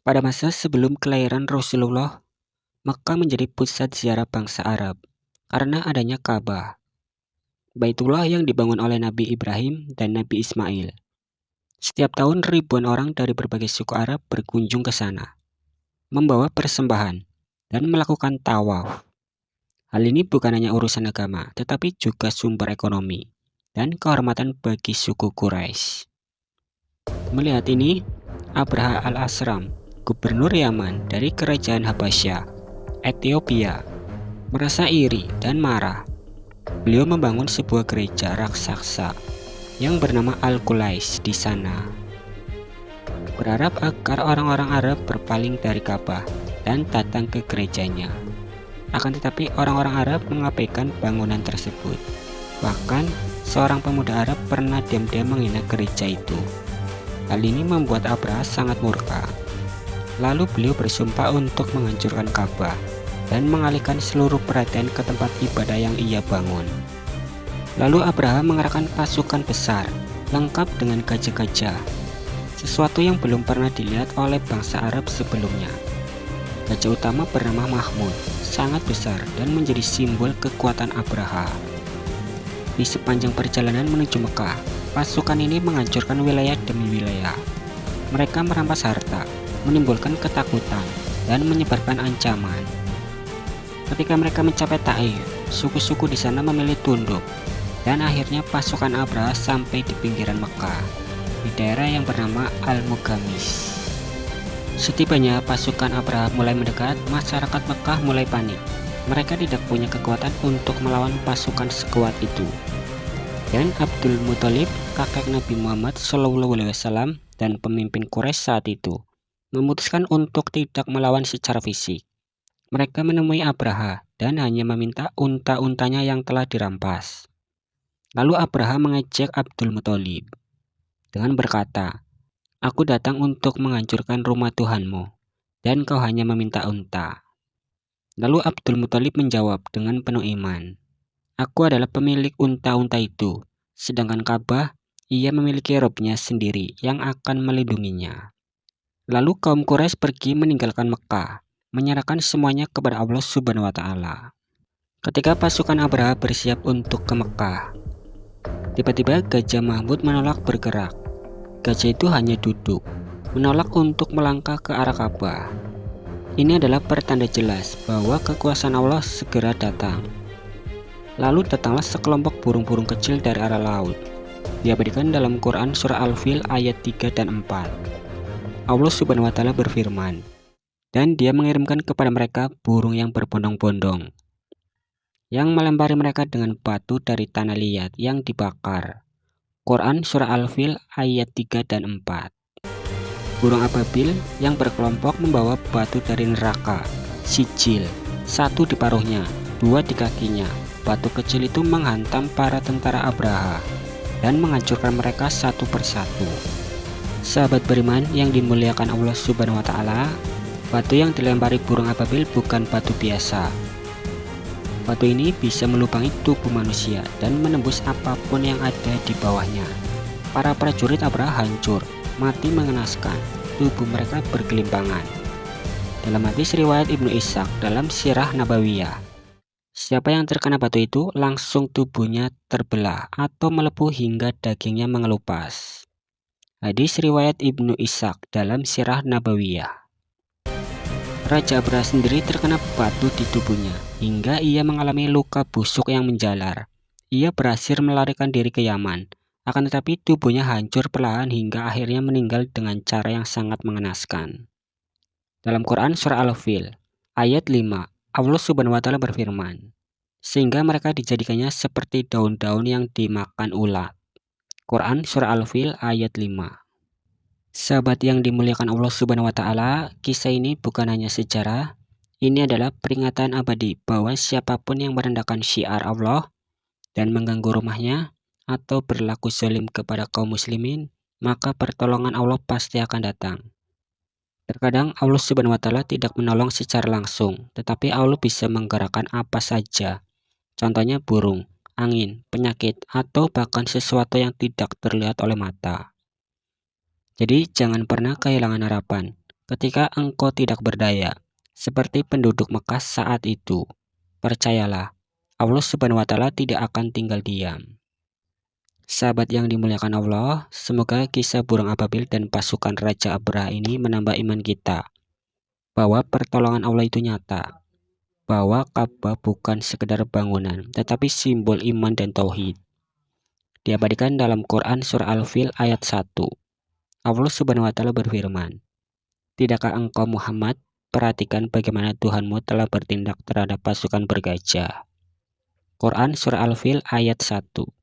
Pada masa sebelum kelahiran Rasulullah, Makkah menjadi pusat ziarah bangsa Arab karena adanya Ka'bah, Baitullah yang dibangun oleh Nabi Ibrahim dan Nabi Ismail. Setiap tahun ribuan orang dari berbagai suku Arab berkunjung ke sana, membawa persembahan dan melakukan tawaf. Hal ini bukan hanya urusan agama, tetapi juga sumber ekonomi dan kehormatan bagi suku Quraisy. Melihat ini, Abraha al-Asram, gubernur Yaman dari kerajaan Habasyah, Ethiopia, merasa iri dan marah. Beliau membangun sebuah gereja raksasa yang bernama Al-Qulais di sana, berharap agar orang-orang Arab berpaling dari Ka'bah dan datang ke gerejanya. Akan tetapi orang-orang Arab mengabaikan bangunan tersebut. Bahkan seorang pemuda Arab pernah diam-diam menghina gereja itu. Hal ini membuat Abraha sangat murka. Lalu beliau bersumpah untuk menghancurkan Ka'bah dan mengalihkan seluruh perhatian ke tempat ibadah yang ia bangun. Lalu Abraha mengerahkan pasukan besar, lengkap dengan gajah-gajah, sesuatu yang belum pernah dilihat oleh bangsa Arab sebelumnya. Gajah utama bernama Mahmud, sangat besar dan menjadi simbol kekuatan Abraha. Di sepanjang perjalanan menuju Mekah, pasukan ini menghancurkan wilayah demi wilayah. Mereka merampas harta, menimbulkan ketakutan, dan menyebarkan ancaman. Ketika mereka mencapai Taif, suku-suku di sana memilih tunduk, dan akhirnya pasukan Abraha sampai di pinggiran Mekah, di daerah yang bernama Al-Mugamis. Setibanya pasukan Abraha mulai mendekat, masyarakat Mekah mulai panik. Mereka tidak punya kekuatan untuk melawan pasukan sekuat itu. Dan Abdul Muthalib, kakek Nabi Muhammad SAW dan pemimpin Quraisy saat itu, memutuskan untuk tidak melawan secara fisik. Mereka menemui Abraha dan hanya meminta unta-untanya yang telah dirampas. Lalu Abraha mengejek Abdul Muthalib dengan berkata, "Aku datang untuk menghancurkan rumah Tuhanmu, dan kau hanya meminta unta." Lalu Abdul Muthalib menjawab dengan penuh iman, "Aku adalah pemilik unta-unta itu, sedangkan Ka'bah, ia memiliki robnya sendiri yang akan melindunginya." Lalu kaum Quraisy pergi meninggalkan Mekah, menyerahkan semuanya kepada Allah Subhanahu wa Ta'ala. Ketika pasukan Abraha bersiap untuk ke Mekah, tiba-tiba Gajah Mahmud menolak bergerak. Gajah itu hanya duduk, menolak untuk melangkah ke arah Ka'bah. Ini adalah pertanda jelas bahwa kekuasaan Allah segera datang. Lalu datanglah sekelompok burung-burung kecil dari arah laut. Diabadikan dalam Quran Surah Al-Fil ayat 3 dan 4. Allah Subhanahu wa Ta'ala berfirman, "Dan dia mengirimkan kepada mereka burung yang berbondong-bondong, yang melempari mereka dengan batu dari tanah liat yang dibakar." Quran Surah Al-Fil ayat 3 dan 4. Burung ababil yang berkelompok membawa batu dari neraka, sijil, satu di paruhnya, dua di kakinya. Batu kecil itu menghantam para tentara Abraha dan menghancurkan mereka satu persatu. Sahabat beriman yang dimuliakan Allah Subhanahu wa Ta'ala, batu yang dilempari burung ababil bukan batu biasa. Batu ini bisa melubangi tubuh manusia dan menembus apapun yang ada di bawahnya. Para prajurit Abraha hancur, mati mengenaskan, tubuh mereka bergelimpangan. Dalam hadis riwayat Ibnu Ishaq dalam Sirah Nabawiyah, siapa yang terkena batu itu langsung tubuhnya terbelah atau melepuh hingga dagingnya mengelupas. Hadis riwayat Ibnu Ishaq dalam Sirah Nabawiyah. Raja Abraha sendiri terkena batu di tubuhnya hingga ia mengalami luka busuk yang menjalar. Ia berhasil melarikan diri ke Yaman, akan tetapi tubuhnya hancur perlahan hingga akhirnya meninggal dengan cara yang sangat mengenaskan. Dalam Quran Surah Al-Fil ayat 5, Allah Subhanahu wa Ta'ala berfirman, "Sehingga mereka dijadikannya seperti daun-daun yang dimakan ulat." Quran Surah Al-Fil ayat 5. Sahabat yang dimuliakan Allah Subhanahu wa Ta'ala, kisah ini bukan hanya sejarah, ini adalah peringatan abadi bahwa siapapun yang merendahkan syiar Allah dan mengganggu rumahnya atau berlaku zalim kepada kaum muslimin, maka pertolongan Allah pasti akan datang. Terkadang Allah Subhanahu wa Ta'ala tidak menolong secara langsung, tetapi Allah bisa menggerakkan apa saja. Contohnya burung, angin, penyakit, atau bahkan sesuatu yang tidak terlihat oleh mata. Jadi jangan pernah kehilangan harapan, ketika engkau tidak berdaya, seperti penduduk Mekah saat itu. Percayalah, Allah Subhanahu wa Ta'ala tidak akan tinggal diam. Sahabat yang dimuliakan Allah, semoga kisah burung ababil dan pasukan Raja Abraha ini menambah iman kita bahwa pertolongan Allah itu nyata, bahwa Ka'bah bukan sekedar bangunan, tetapi simbol iman dan tauhid. Diabadikan dalam Quran Surah Al-Fil ayat 1. Allah Subhanahu wa Ta'ala berfirman, "Tidakkah engkau Muhammad perhatikan bagaimana Tuhanmu telah bertindak terhadap pasukan bergajah?" Quran Surah Al-Fil ayat 1.